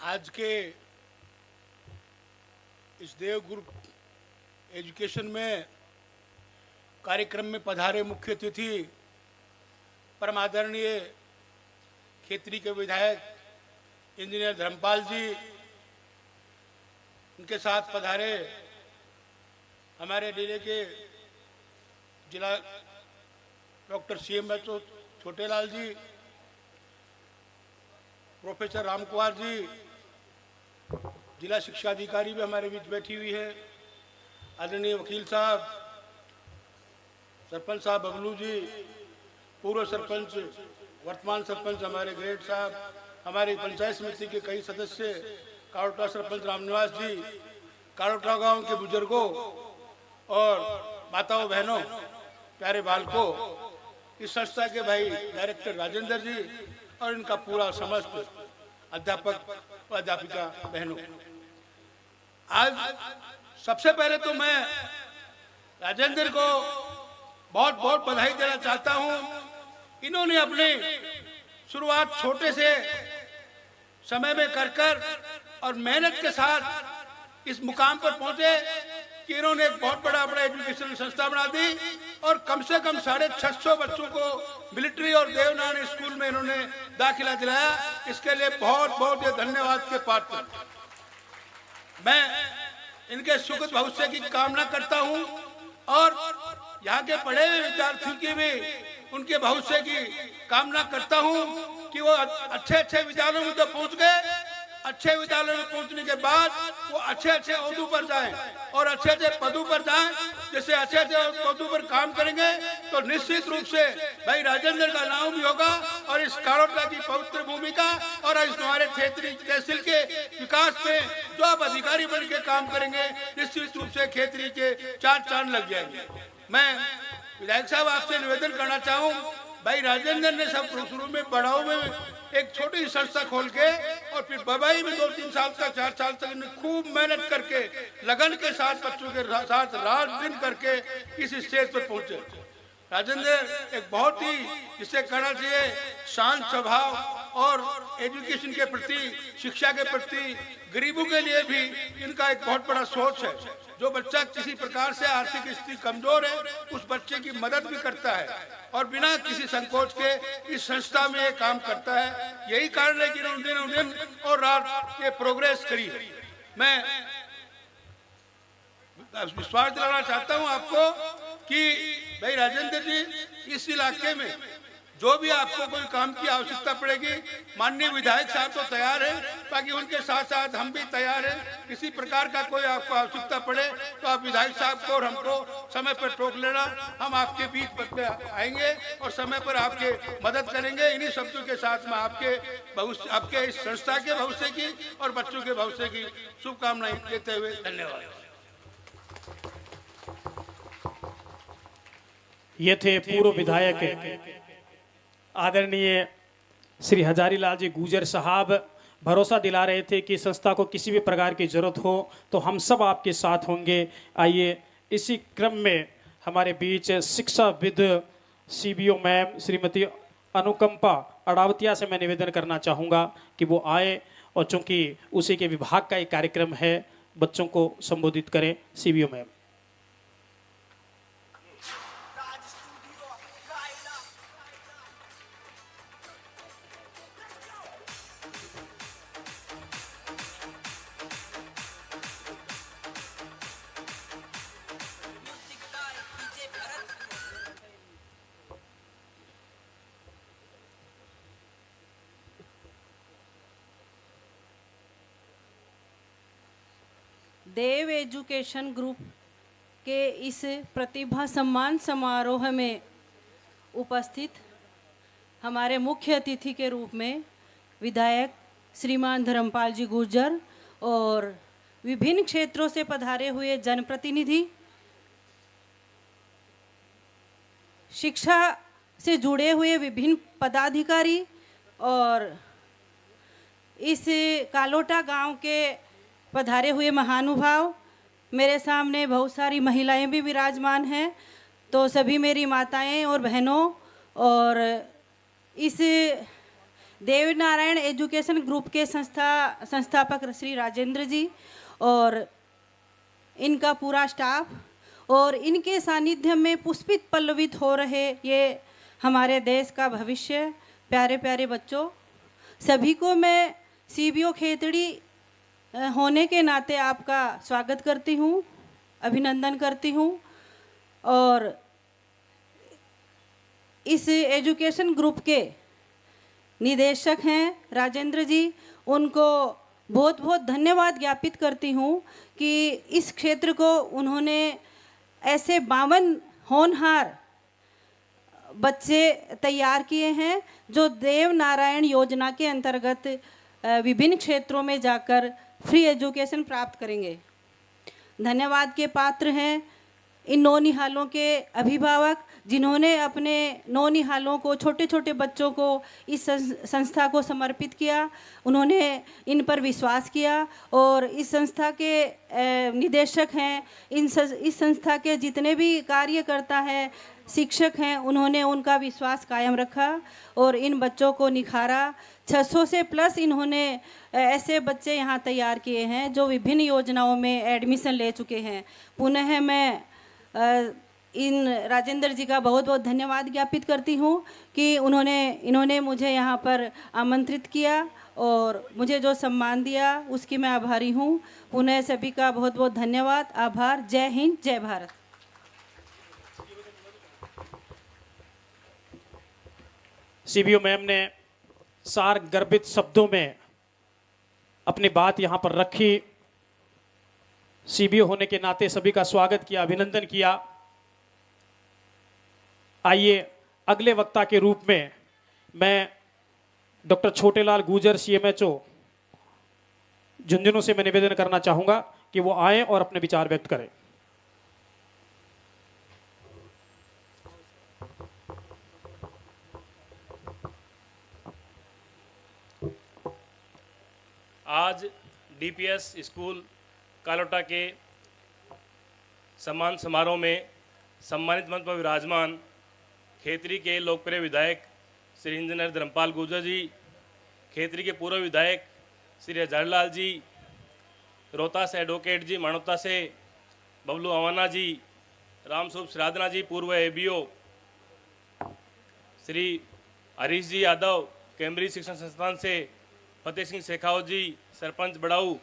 आज के इस देव ग्रुप एजुकेशन में कार्यक्रम में पधारे मुख्य अतिथि परम आदरणीय खेतरी के विधायक इंजीनियर धर्मपाल जी, उनके साथ पधारे हमारे जिले के जिला डॉक्टर CM छोटेलाल जी, प्रोफेसर रामकुमार जी, जिला शिक्षा अधिकारी भी हमारे बीच बैठी हुई है, आदरणीय वकील साहब, सरपंच साहब बबलू जी, पूर्व सरपंच वर्तमान सरपंच हमारे ग्रेट साहब, हमारी पंचायत समिति के कई सदस्य, कारोटा सरपंच रामनिवास जी, कारोटा गांव के बुजुर्गों और माताओं बहनों, प्यारे बालकों, इस संस्था के भाई डायरेक्टर राजेंद्र जी और इनका पूरा समस्त अध्यापक और अध्यापिका बहनों, आज सबसे पहले तो मैं राजेंद्र को बहुत बहुत बधाई देना चाहता हूं। इन्होंने अपनी शुरुआत छोटे से समय में कर और मेहनत के साथ इस मुकाम पर पहुंचे कि इन्होंने एक बहुत बड़ा एजुकेशनल संस्था बना दी और कम से कम 650 बच्चों को मिलिट्री और देवनारायण स्कूल में इन्होंने दाखिला दिलाया। इसके लिए बहुत बहुत ये धन्यवाद के पात्र। मैं इनके सुखद भविष्य की कामना करता हूं और यहाँ के पढ़े हुए विद्यार्थियों की भी उनके भविष्य की कामना करता हूं कि वो अच्छे विद्यालयों में तो पहुंच गए, अच्छे विद्यालयों में पहुंचने के बाद वो अच्छे ओहदों पर जाएं और अच्छे पदों पर जाएं। जैसे अच्छे पदों पर काम करेंगे तो निश्चित रूप से भाई राजेंद्र का नाम भी होगा और इस कारोटा की पवित्र भूमिका और इस हमारे खेतरी तहसील के विकास में जो आप अधिकारी बन के काम करेंगे, निश्चित रूप से खेतरी के 4 चांद लग जाएंगे। मैं विधायक साहब आपसे निवेदन करना चाहूँ, भाई राजेंद्र ने सब शुरू में बढ़ाओ में एक छोटी संस्था खोल के और फिर बम्बई में 2-3 साल तक 4 साल तक खूब मेहनत करके लगन के साथ बच्चों के साथ रात दिन करके इस स्टेज पर पहुंचे। राजेंद्र एक बहुत ही जिसे कहना चाहिए शांत स्वभाव और एजुकेशन के प्रति, शिक्षा के प्रति, गरीबों के लिए भी इनका एक बहुत बड़ा सोच है। जो बच्चा किसी प्रकार से आर्थिक स्थिति कमजोर है उस बच्चे की मदद भी करता है और बिना किसी संकोच के इस संस्था में ये काम करता है। यही कारण है कि इन्होंने दिन और रात ये प्रोग्रेस करी है। मैं विश्वास दिलाना चाहता हूं आपको कि भाई राजेंद्र जी इस इलाके में जो भी आपको कोई काम की आवश्यकता पड़ेगी, माननीय विधायक साहब तो तैयार है, बाकी उनके साथ साथ हम भी तैयार हैं। किसी प्रकार का कोई आपको आवश्यकता पड़े तो आप विधायक साहब को और हमको समय पर टोक लेना, हम आपके बीच में आएंगे और समय पर आपके मदद करेंगे। इन्हीं शब्दों के साथ में आपके इस संस्था के भविष्य की और बच्चों के भविष्य की शुभकामनाएं देते हुए धन्यवाद। ये थे पूर्व विधायक आदरणीय श्री हजारीलाल जी गुजर साहब। भरोसा दिला रहे थे कि संस्था को किसी भी प्रकार की जरूरत हो तो हम सब आपके साथ होंगे। आइए इसी क्रम में हमारे बीच शिक्षाविद CBO मैम श्रीमती अनुकंपा अड़ावतिया से मैं निवेदन करना चाहूँगा कि वो आए और चूंकि उसी के विभाग का एक कार्यक्रम है, बच्चों को संबोधित करें। CBO ma'am. Dev education group के इस प्रतिभा सम्मान समारोह में उपस्थित हमारे मुख्य अतिथि के रूप में विधायक श्रीमान धर्मपाल जी गुर्जर और विभिन्न क्षेत्रों से पधारे हुए जनप्रतिनिधि, शिक्षा से जुड़े हुए विभिन्न पदाधिकारी और इस कालोटा गांव के पधारे हुए महानुभाव, मेरे सामने बहुत सारी महिलाएं भी विराजमान हैं, तो सभी मेरी माताएं और बहनों और इस देवनारायण एजुकेशन ग्रुप के संस्थापक श्री राजेंद्र जी और इनका पूरा स्टाफ और इनके सानिध्य में पुष्पित पल्लवित हो रहे ये हमारे देश का भविष्य, प्यारे प्यारे बच्चों, सभी को मैं सीबीओ खेतड़ी होने के नाते आपका स्वागत करती हूँ, अभिनंदन करती हूँ। और इस एजुकेशन ग्रुप के निदेशक हैं राजेंद्र जी, उनको बहुत बहुत धन्यवाद ज्ञापित करती हूँ कि इस क्षेत्र को उन्होंने ऐसे 52 होनहार बच्चे तैयार किए हैं जो देव नारायण योजना के अंतर्गत विभिन्न क्षेत्रों में जाकर फ्री एजुकेशन प्राप्त करेंगे। धन्यवाद के पात्र हैं इन नौनिहालों के अभिभावक, जिन्होंने अपने नौनिहालों को, छोटे छोटे बच्चों को इस संस्था को समर्पित किया। उन्होंने इन पर विश्वास किया और इस संस्था के निदेशक हैं, इस संस्था के जितने भी कार्यकर्ता हैं, शिक्षक हैं, उन्होंने उनका विश्वास कायम रखा और इन बच्चों को निखारा। 600 से प्लस इन्होंने ऐसे बच्चे यहाँ तैयार किए हैं जो विभिन्न योजनाओं में एडमिशन ले चुके हैं। पुनः मैं इन राजेंद्र जी का बहुत बहुत धन्यवाद ज्ञापित करती हूँ कि इन्होंने मुझे यहाँ पर आमंत्रित किया और मुझे जो सम्मान दिया उसकी मैं आभारी हूँ। पुनः सभी का बहुत बहुत धन्यवाद, आभार। जय हिंद, जय भारत। सीबीओ मैम ने सार गर्भित शब्दों में अपनी बात यहाँ पर रखी। सीबीओ होने के नाते सभी का स्वागत किया, अभिनंदन किया। आइए अगले वक्ता के रूप में मैं डॉक्टर छोटेलाल गुर्जर सीएमएचओ झुंझुनू से मैं निवेदन करना चाहूंगा कि वो आए और अपने विचार व्यक्त करें। आज डीपीएस स्कूल कालोटा के सम्मान समारोह में सम्मानित मंच पर विराजमान खेतरी के लोकप्रिय विधायक श्री इंजीनियर धर्मपाल गुर्जर जी, खेतरी के पूर्व विधायक श्री हजारीलाल जी, रोहतास एडवोकेट जी मानवता से बबलू अवाना जी, रामस्वरूप श्राधना जी पूर्व एबीओ, श्री हरीश जी यादव कैम्ब्रिज शिक्षण संस्थान से, फतेह सिंह शेखावत जी सरपंच बड़ाऊ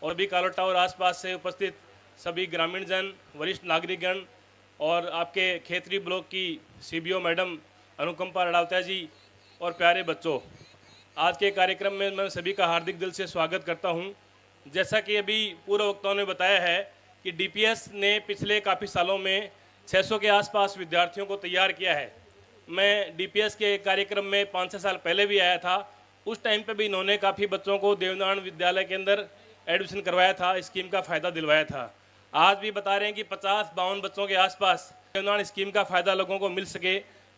और भी कालोटा और आसपास से उपस्थित सभी ग्रामीण जन, वरिष्ठ नागरिकगण और आपके खेतरी ब्लॉक की सीबीओ मैडम अनुकंपा रड़ावता जी और प्यारे बच्चों, आज के कार्यक्रम में मैं सभी का हार्दिक दिल से स्वागत करता हूं। जैसा कि अभी पूर्व वक्ताओं ने बताया है कि डीपीएस ने पिछले काफ़ी सालों में 600 के आसपास विद्यार्थियों को तैयार किया है। मैं डीपीएस के कार्यक्रम में 5-6 साल पहले भी आया था। उस टाइम पे भी इन्होंने काफ़ी बच्चों को देवनारायण विद्यालय के अंदर एडमिशन करवाया था, स्कीम का फ़ायदा दिलवाया था। आज भी बता रहे हैं कि 50-52 बच्चों के आसपास देवनारायण स्कीम का फ़ायदा लोगों को मिल सके।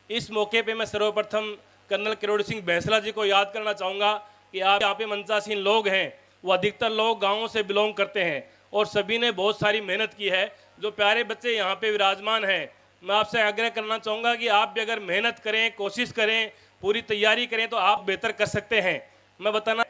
इस मौके पे मैं सर्वप्रथम कर्नल किरोड़ी सिंह बैंसला जी को याद करना चाहूँगा कि आप यहाँ पे मंचासीन लोग हैं, वो अधिकतर लोग गाँवों से बिलोंग करते हैं और सभी ने बहुत सारी मेहनत की है। जो प्यारे बच्चे यहाँ पे विराजमान हैं, मैं आपसे आग्रह करना चाहूँगा कि आप भी अगर मेहनत करें, कोशिश करें, पूरी तैयारी करें तो आप बेहतर कर सकते हैं। मैं बताना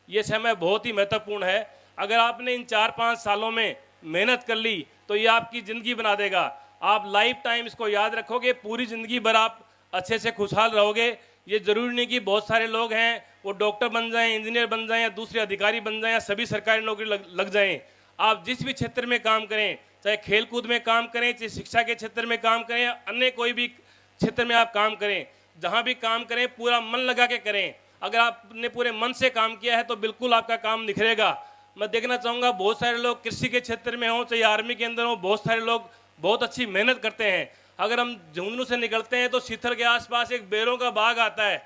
ये समय बहुत ही महत्वपूर्ण है। अगर आपने इन 4-5 सालों में मेहनत कर ली तो ये आपकी ज़िंदगी बना देगा। आप लाइफ टाइम इसको याद रखोगे, पूरी ज़िंदगी भर आप अच्छे से खुशहाल रहोगे। ये ज़रूरी नहीं कि बहुत सारे लोग हैं वो डॉक्टर बन जाएं, इंजीनियर बन जाएं या दूसरे अधिकारी बन जाएं या सभी सरकारी नौकरी लग जाएं। आप जिस भी क्षेत्र में काम करें, चाहे खेलकूद में काम करें, चाहे शिक्षा के क्षेत्र में काम करें या अन्य कोई भी क्षेत्र में आप काम करें, जहाँ भी काम करें पूरा मन लगा के करें। अगर आपने पूरे मन से काम किया है तो बिल्कुल आपका काम निखरेगा। मैं देखना चाहूँगा बहुत सारे लोग कृषि के क्षेत्र में हों, चाहे आर्मी के अंदर हों, बहुत सारे लोग बहुत अच्छी मेहनत करते हैं। अगर हम झुंझुनू से निकलते हैं तो सीथल के आसपास एक बेरों का बाग आता है।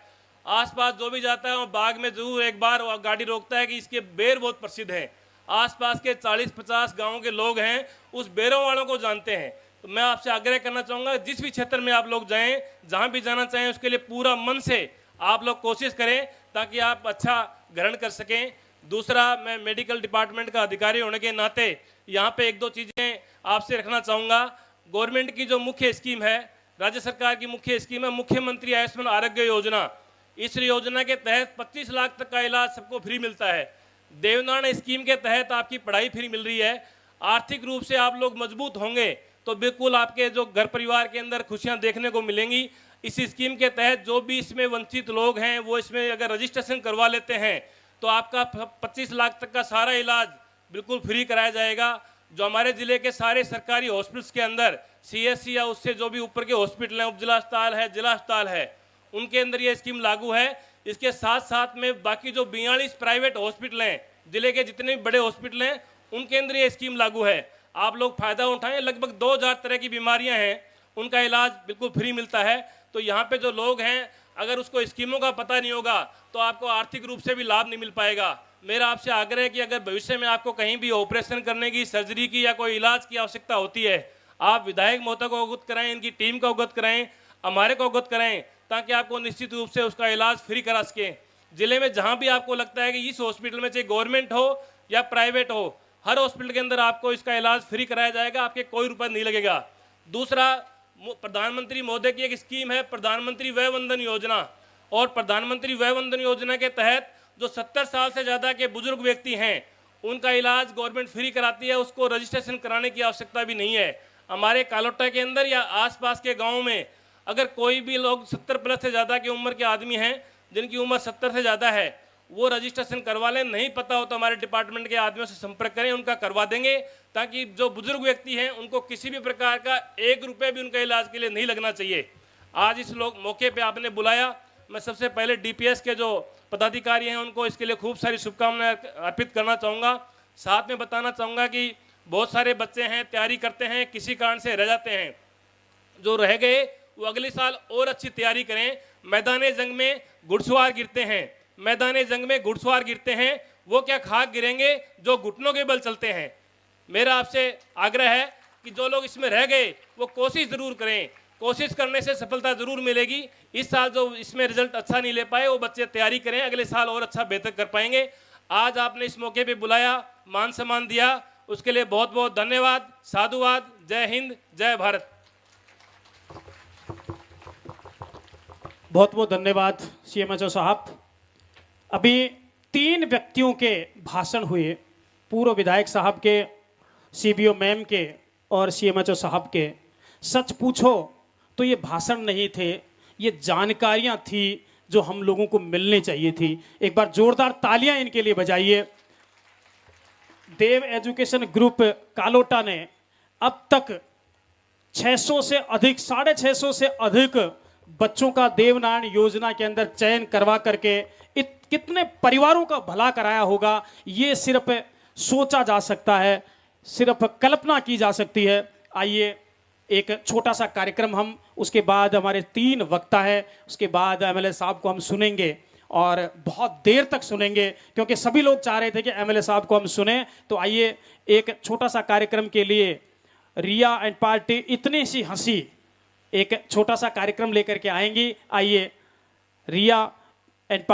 आसपास जो भी जाता है वो बाग में जरूर एक बार गाड़ी रोकता है कि इसके बेर बहुत प्रसिद्ध हैं। आसपास के 40-50 गाँव के लोग हैं उस बेरों वालों को जानते हैं। तो मैं आपसे आग्रह करना चाहूँगा जिस भी क्षेत्र में आप लोग जाएं, जहाँ भी जाना चाहें, उसके लिए पूरा मन से आप लोग कोशिश करें ताकि आप अच्छा ग्रहण कर सकें। दूसरा, मैं मेडिकल डिपार्टमेंट का अधिकारी होने के नाते यहाँ पे 1-2 चीज़ें आपसे रखना चाहूँगा। गवर्नमेंट की जो मुख्य स्कीम है, राज्य सरकार की मुख्य स्कीम है मुख्यमंत्री आयुष्मान आरोग्य योजना। इस योजना के तहत 25 लाख तक का इलाज सबको फ्री मिलता है। देवनारायण स्कीम के तहत आपकी पढ़ाई फ्री मिल रही है। आर्थिक रूप से आप लोग मजबूत होंगे तो बिल्कुल आपके जो घर परिवार के अंदर खुशियां देखने को मिलेंगी। इस स्कीम के तहत जो भी इसमें वंचित लोग हैं वो इसमें अगर रजिस्ट्रेशन करवा लेते हैं तो आपका 25 लाख तक का सारा इलाज बिल्कुल फ्री कराया जाएगा। जो हमारे ज़िले के सारे सरकारी हॉस्पिटल्स के अंदर CSC या उससे जो भी ऊपर के हॉस्पिटल हैं, उपजिला अस्पताल है, जिला अस्पताल है, उनके अंदर ये स्कीम लागू है। इसके साथ साथ में बाकी जो 42 प्राइवेट हॉस्पिटल हैं, जिले के जितने भी बड़े हॉस्पिटल हैं, उनके अंदर ये स्कीम लागू है। आप लोग फ़ायदा उठाएं। लगभग 2000 तरह की बीमारियां हैं, उनका इलाज बिल्कुल फ्री मिलता है। तो यहाँ पे जो लोग हैं, अगर उसको स्कीमों का पता नहीं होगा तो आपको आर्थिक रूप से भी लाभ नहीं मिल पाएगा। मेरा आपसे आग्रह है कि अगर भविष्य में आपको कहीं भी ऑपरेशन करने की, सर्जरी की या कोई इलाज की आवश्यकता होती है, आप विधायक महोदय को अवगत कराएं, इनकी टीम को अवगत कराएं, हमारे को अवगत कराएं, ताकि आपको निश्चित रूप से उसका इलाज फ्री करा सकें। जिले में जहाँ भी आपको लगता है कि इस हॉस्पिटल में चाहे गवर्नमेंट हो या प्राइवेट हो, हर हॉस्पिटल के अंदर आपको इसका इलाज फ्री कराया जाएगा, आपके कोई रुपये नहीं लगेगा। दूसरा, प्रधानमंत्री महोदय की एक स्कीम है प्रधानमंत्री वय वंदन योजना, और प्रधानमंत्री वय वंदन योजना के तहत जो 70 साल से ज़्यादा के बुजुर्ग व्यक्ति हैं, उनका इलाज गवर्नमेंट फ्री कराती है, उसको रजिस्ट्रेशन कराने की आवश्यकता भी नहीं है। हमारे कालोटा के अंदर या आसपास के गाँव में अगर कोई भी लोग 70 प्लस से ज़्यादा की उम्र के आदमी हैं, जिनकी उम्र 70 से ज़्यादा है, वो रजिस्ट्रेशन करवा लें। नहीं पता हो तो हमारे डिपार्टमेंट के आदमियों से संपर्क करें, उनका करवा देंगे, ताकि जो बुजुर्ग व्यक्ति हैं उनको किसी भी प्रकार का 1 रुपये भी उनका इलाज के लिए नहीं लगना चाहिए। आज इस मौके पे आपने बुलाया, मैं सबसे पहले DPS के जो पदाधिकारी हैं उनको इसके लिए खूब सारी शुभकामनाएं अर्पित करना चाहूँगा। साथ में बताना चाहूँगा कि बहुत सारे बच्चे हैं, तैयारी करते हैं, किसी कारण से रह जाते हैं, जो रह गए वो अगले साल और अच्छी तैयारी करें। मैदान जंग में घुड़सवार गिरते हैं, मैदान जंग में घुड़सवार गिरते हैं, वो क्या खाक गिरेंगे जो घुटनों के बल चलते हैं। मेरा आपसे आग्रह है कि जो लोग इसमें रह गए वो कोशिश ज़रूर करें, कोशिश करने से सफलता ज़रूर मिलेगी। इस साल जो इसमें रिजल्ट अच्छा नहीं ले पाए वो बच्चे तैयारी करें, अगले साल और अच्छा बेहतर कर पाएंगे। आज आपने इस मौके पे बुलाया, मान सम्मान दिया, उसके लिए बहुत बहुत धन्यवाद, साधुवाद। जय हिंद, जय भारत। बहुत बहुत धन्यवाद CMHO साहब। अभी 3 व्यक्तियों के भाषण हुए, पूर्व विधायक साहब के, CBO मैम के और CMHO साहब के। सच पूछो तो ये भाषण नहीं थे, ये जानकारियां थी जो हम लोगों को मिलनी चाहिए थी। एक बार जोरदार तालियां इनके लिए बजाइए। देव एजुकेशन ग्रुप कालोटा ने अब तक 600 से अधिक, 650 से अधिक बच्चों का देवनारायण योजना के अंदर चयन करवा करके कितने परिवारों का भला कराया होगा, ये सिर्फ सोचा जा सकता है, सिर्फ कल्पना की जा सकती है। आइए एक छोटा सा कार्यक्रम हम, उसके बाद हमारे 3 वक्ता हैं, उसके बाद MLA साहब को हम सुनेंगे और बहुत देर तक सुनेंगे, क्योंकि सभी लोग चाह रहे थे कि MLA साहब को हम सुने। तो आइए एक छोटा सा कार्यक्रम के लिए रिया एंड पार्टी इतनी सी हंसी एक छोटा सा कार्यक्रम लेकर के आएंगी। आइए रिया एंड